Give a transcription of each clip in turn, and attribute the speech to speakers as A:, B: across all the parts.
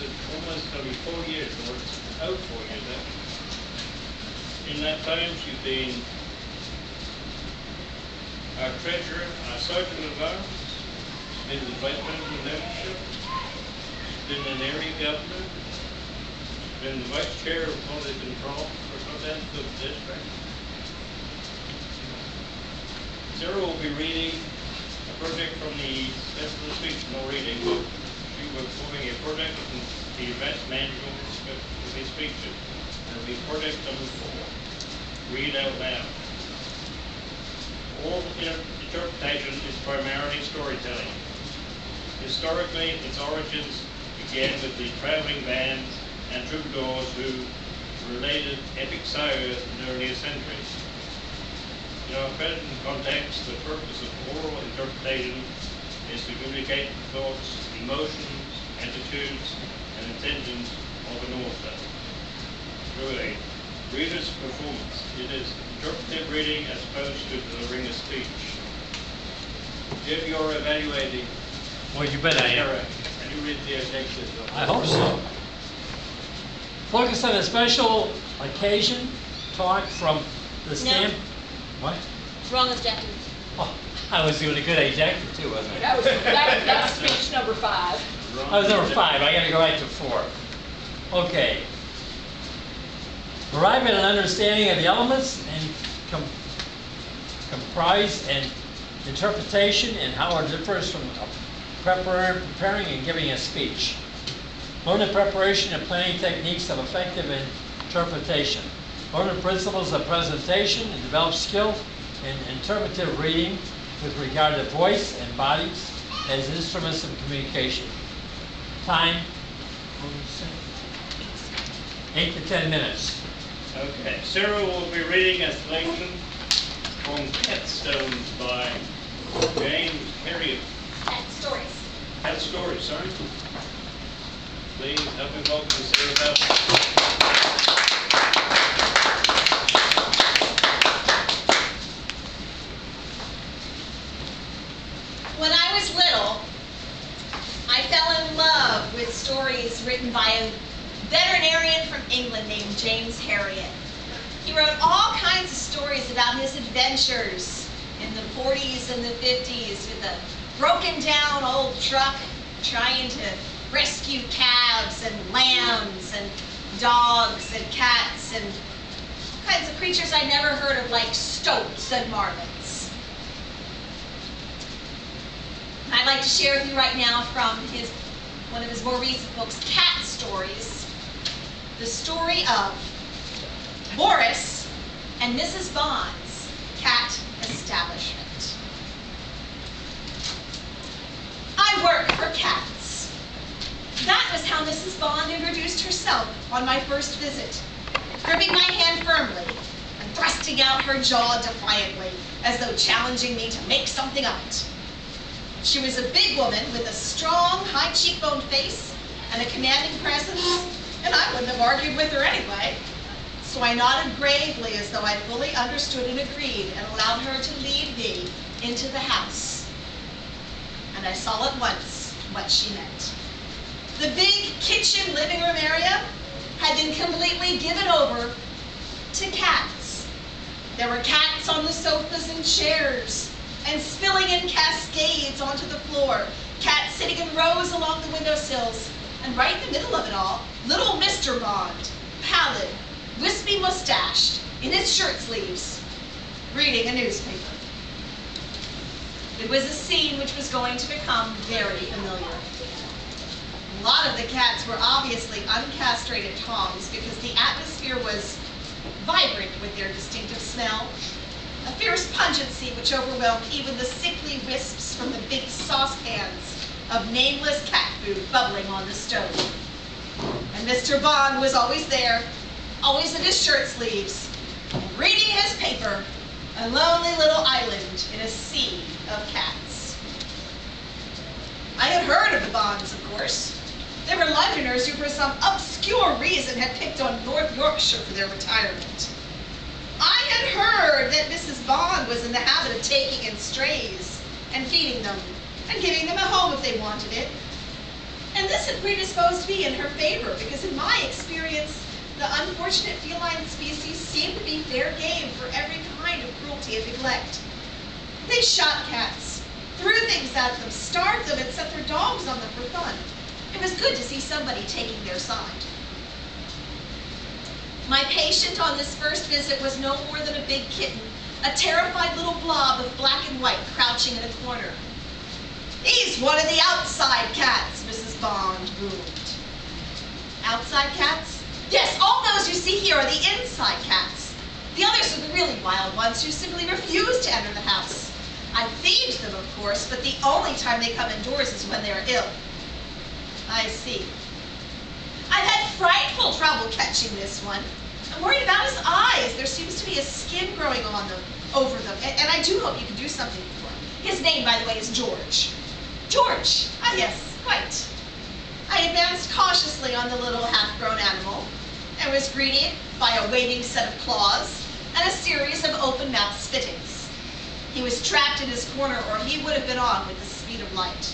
A: it's almost going to be 4 years, or it's out 4 years now. In that time, she's been our treasurer, our sergeant of arms, she's been the vice president of membership, she's been an area governor, she's been the vice chair of quality control for some ends of the district. Sarah will be reading a project from the rest of the speech, no reading, but she will be performing a project from the event management will be speaking. And it'll be project number 4. Read out loud. Oral interpretation is primarily storytelling. Historically, its origins began with the traveling bands and troubadours who related epic sagas in earlier centuries. In our present context, the purpose of oral interpretation is to communicate the thoughts, emotions, attitudes, and intentions of an author through a reader's performance. It is interpretive reading as opposed to delivering a speech. Jim, you're evaluating.
B: Well, you bet I am.
A: Can you read the objectives?
B: I hope so. Focus on a special occasion. Talk from the stand. What?
C: Wrong objective.
B: Oh, I was doing a good adjective too, wasn't I?
C: That was speech number 5.
B: I was number 5. I got to go right to 4. Okay. Arrive at an understanding of the elements and comprise and interpretation and how it differs from preparing and giving a speech. Learn the preparation and planning techniques of effective interpretation. Learn the principles of presentation and develop skill in interpretive reading with regard to voice and bodies as instruments of communication. Time, 8 to 10 minutes.
A: Okay, Sarah will be reading a selection from Cat Stones by James Herriot.
C: Cat stories.
A: Cat Stories, sorry. Please help me welcome Sarah Bell.
C: When I was little, I fell in love with stories written by a veterinarian from England named James Herriot. He wrote all kinds of stories about his adventures in the 40s and the 50s with a broken down old truck trying to rescue calves and lambs and dogs and cats and all kinds of creatures I'd never heard of, like stoats and marmots. I'd like to share with you right now from one of his more recent books, Cat Stories, the story of Boris and Mrs. Bond's cat establishment. I work for cats. That was how Mrs. Bond introduced herself on my first visit, gripping my hand firmly and thrusting out her jaw defiantly, as though challenging me to make something of it. She was a big woman with a strong, high cheekbone face and a commanding presence, and I wouldn't have argued with her anyway. So I nodded gravely as though I fully understood and agreed, and allowed her to lead me into the house. And I saw at once what she meant. The big kitchen living room area had been completely given over to cats. There were cats on the sofas and chairs, and spilling in cascades onto the floor, cats sitting in rows along the windowsills, and right in the middle of it all, little Mr. Bond, pallid, wispy mustached, in his shirt sleeves, reading a newspaper. It was a scene which was going to become very familiar. A lot of the cats were obviously uncastrated toms because the atmosphere was vibrant with their distinctive smell, a fierce pungency which overwhelmed even the sickly wisps from the big saucepans of nameless cat food bubbling on the stove. And Mr. Bond was always there, always in his shirt sleeves, reading his paper, a lonely little island in a sea of cats. I had heard of the Bonds, of course. They were Londoners who for some obscure reason had picked on North Yorkshire for their retirement. I had heard that Mrs. Bond was in the habit of taking in strays and feeding them and giving them a home if they wanted it. And this had predisposed me in her favor, because in my experience, the unfortunate feline species seemed to be fair game for every kind of cruelty and neglect. They shot cats, threw things at them, starved them, and set their dogs on them for fun. It was good to see somebody taking their side. My patient on this first visit was no more than a big kitten, a terrified little blob of black and white crouching in a corner. "He's one of the outside cats," Mrs. Bond boomed. Outside cats? Yes, all those you see here are the inside cats. The others are the really wild ones who simply refuse to enter the house. I feed them, of course, but the only time they come indoors is when they're ill. I see. I've had frightful trouble catching this one. I'm worried about his eyes. There seems to be a skin growing on them, over them, and I do hope you can do something for him. His name, by the way, is George. George! Ah, yes, quite. I advanced cautiously on the little half-grown animal and was greeted by a waving set of claws and a series of open-mouthed spittings. He was trapped in his corner, or he would have been on with the speed of light.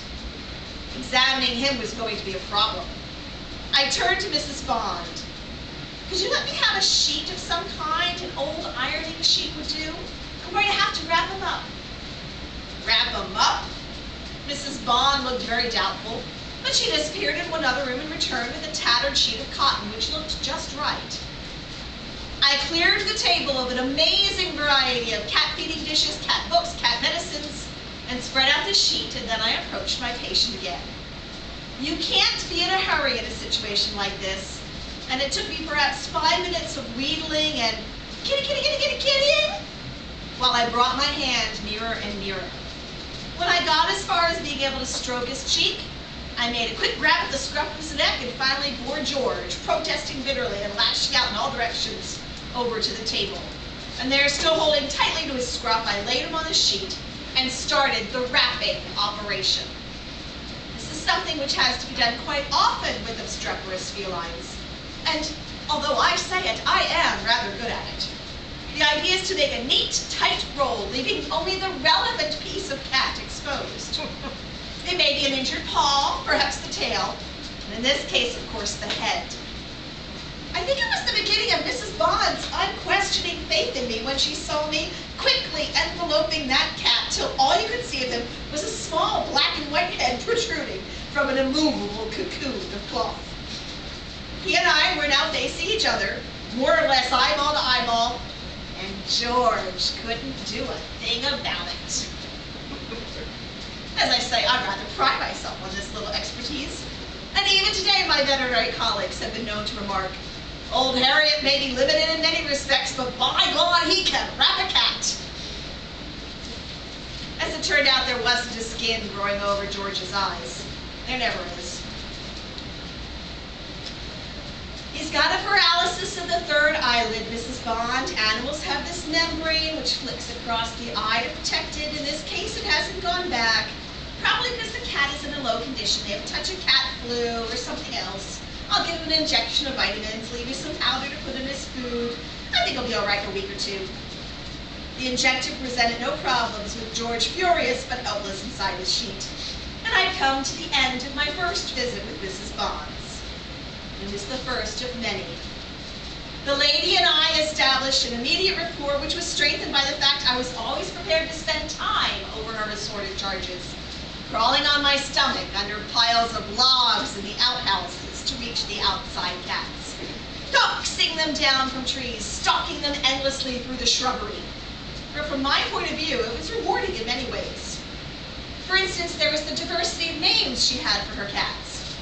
C: Examining him was going to be a problem. I turned to Mrs. Bond. "Could you let me have a sheet of some kind? An old ironing sheet would do. I'm going to have to wrap him up." "Wrap him up?" Mrs. Bond looked very doubtful, but she disappeared into another room and returned with a tattered sheet of cotton, which looked just right. I cleared the table of an amazing variety of cat feeding dishes, cat books, cat medicines, and spread out the sheet, and then I approached my patient again. You can't be in a hurry in a situation like this, and it took me perhaps 5 minutes of wheedling and kitty, kitty, kitty, kitty, kitty, while I brought my hand nearer and nearer. When I got as far as being able to stroke his cheek, I made a quick grab at the scruff of his neck and finally bore George, protesting bitterly and lashing out in all directions, over to the table. And there, still holding tightly to his scruff, I laid him on the sheet and started the wrapping operation. This is something which has to be done quite often with obstreperous felines. And although I say it, I am rather good at it. The idea is to make a neat, tight roll, leaving only the relevant piece of cat exposed. It may be an injured paw, perhaps the tail, and in this case, of course, the head. I think it was the beginning of Mrs. Bond's unquestioning faith in me when she saw me quickly enveloping that cat till all you could see of him was a small black and white head protruding from an immovable cocoon of cloth. He and I were now facing each other, more or less eyeball to eyeball, and George couldn't do a thing about it. As I say, I'd rather pride myself on this little expertise. And even today, my veterinary colleagues have been known to remark, "Old Harriet may be limited in many respects, but by God, he can wrap a cat." As it turned out, there wasn't a skin growing over George's eyes. There never is. He's got a paralysis of the third eyelid, Mrs. Bond. Animals have this membrane which flicks across the eye to protect it. In this case, it hasn't gone back. Probably because the cat is in a low condition. They have a touch of cat flu or something else. I'll give him an injection of vitamins, leave you some powder to put in his food. I think he'll be all right for a week or two. The injector presented no problems, with George furious but helpless inside his sheet. And I'd come to the end of my first visit with Mrs. Bonds. It was the first of many. The lady and I established an immediate rapport, which was strengthened by the fact I was always prepared to spend time over her assorted charges, crawling on my stomach under piles of logs in the outhouses to reach the outside cats, coaxing them down from trees, stalking them endlessly through the shrubbery. For from my point of view, it was rewarding in many ways. For instance, there was the diversity of names she had for her cats.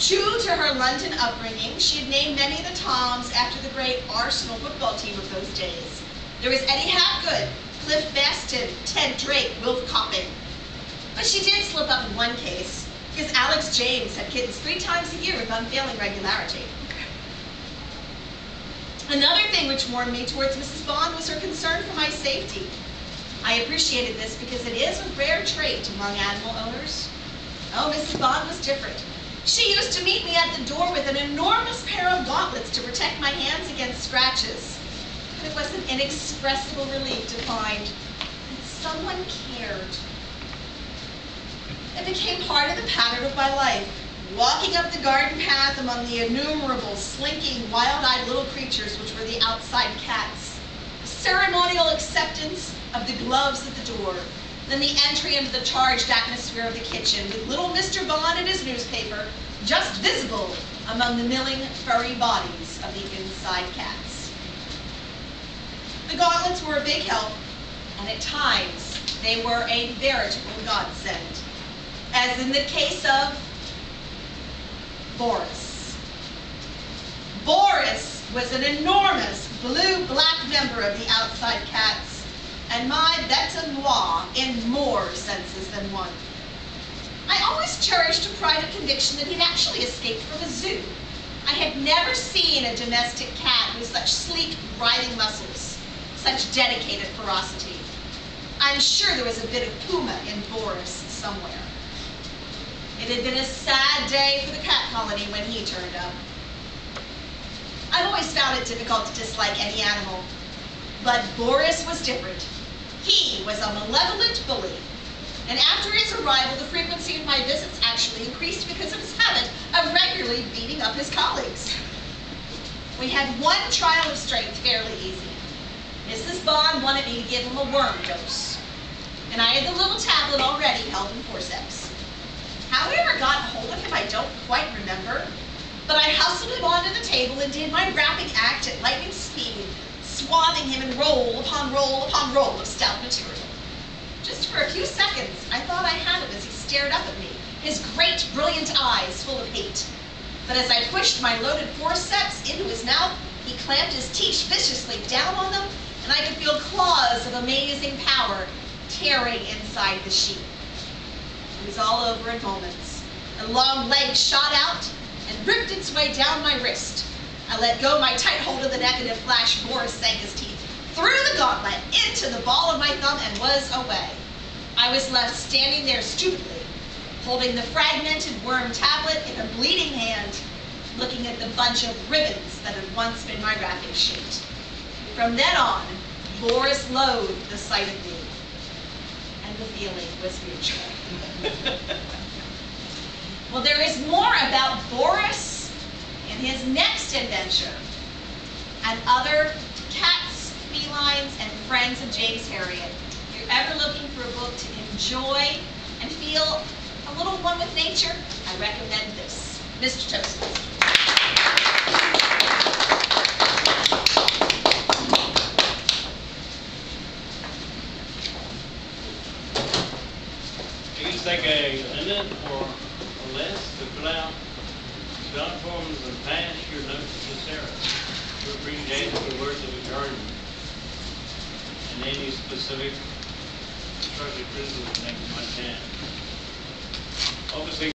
C: True to her London upbringing, she had named many of the Toms after the great Arsenal football team of those days. There was Eddie Hapgood, Cliff Best, and Ted Drake, Wilf Copping. But she did slip up in one case, because Alex James had kittens 3 times a year with unfailing regularity. Another thing which warmed me towards Mrs. Bond was her concern for my safety. I appreciated this because it is a rare trait among animal owners. Oh, Mrs. Bond was different. She used to meet me at the door with an enormous pair of gauntlets to protect my hands against scratches. But it was an inexpressible relief to find that someone cared. It became part of the pattern of my life. walking up the garden path among the innumerable, slinking, wild-eyed little creatures which were the outside cats, a ceremonial acceptance of the gloves at the door, then the entry into the charged atmosphere of the kitchen, with little Mr. Bond and his newspaper just visible among the milling, furry bodies of the inside cats. The gauntlets were a big help, and at times they were a veritable godsend, as in the case of Boris. Boris was an enormous blue-black member of the outside cats, and my bête-à-moi in more senses than one. I always cherished a pride of conviction that he'd actually escaped from a zoo. I had never seen a domestic cat with such sleek, writhing muscles, such dedicated ferocity. I'm sure there was a bit of puma in Boris somewhere. It had been a sad day for the cat colony when he turned up. I've always found it difficult to dislike any animal, but Boris was different. He was a malevolent bully, and after his arrival, the frequency of my visits actually increased because of his habit of regularly beating up his colleagues. We had one trial of strength fairly easy. Mrs. Bond wanted me to give him a worm dose, and I had the little tablet already held in forceps. How I ever got hold of him, I don't quite remember, but I hustled him onto the table and did my wrapping act at lightning speed, swathing him in roll upon roll upon roll of stout material. Just for a few seconds, I thought I had him as he stared up at me, his great, brilliant eyes full of hate. But as I pushed my loaded forceps into his mouth, he clamped his teeth viciously down on them, and I could feel claws of amazing power tearing inside the sheet. It was all over in moments. A long leg shot out and ripped its way down my wrist. I let go my tight hold of the neck, and in a flash, Boris sank his teeth through the gauntlet into the ball of my thumb and was away. I was left standing there stupidly, holding the fragmented worm tablet in a bleeding hand, looking at the bunch of ribbons that had once been my wrapping sheet. From then on, Boris loathed the sight of me, and the feeling was mutual. Well, there is more about Boris in his next adventure, and other cats, felines, and friends of James Herriot. If you're ever looking for a book to enjoy and feel a little one with nature, I recommend this. Mr. Toastmaster.
A: You can take a minute or less to fill out spelling forms and pass your notes to Sarah. We appreciate the words of encouragement and any specific constructive criticism next time I can. Obviously,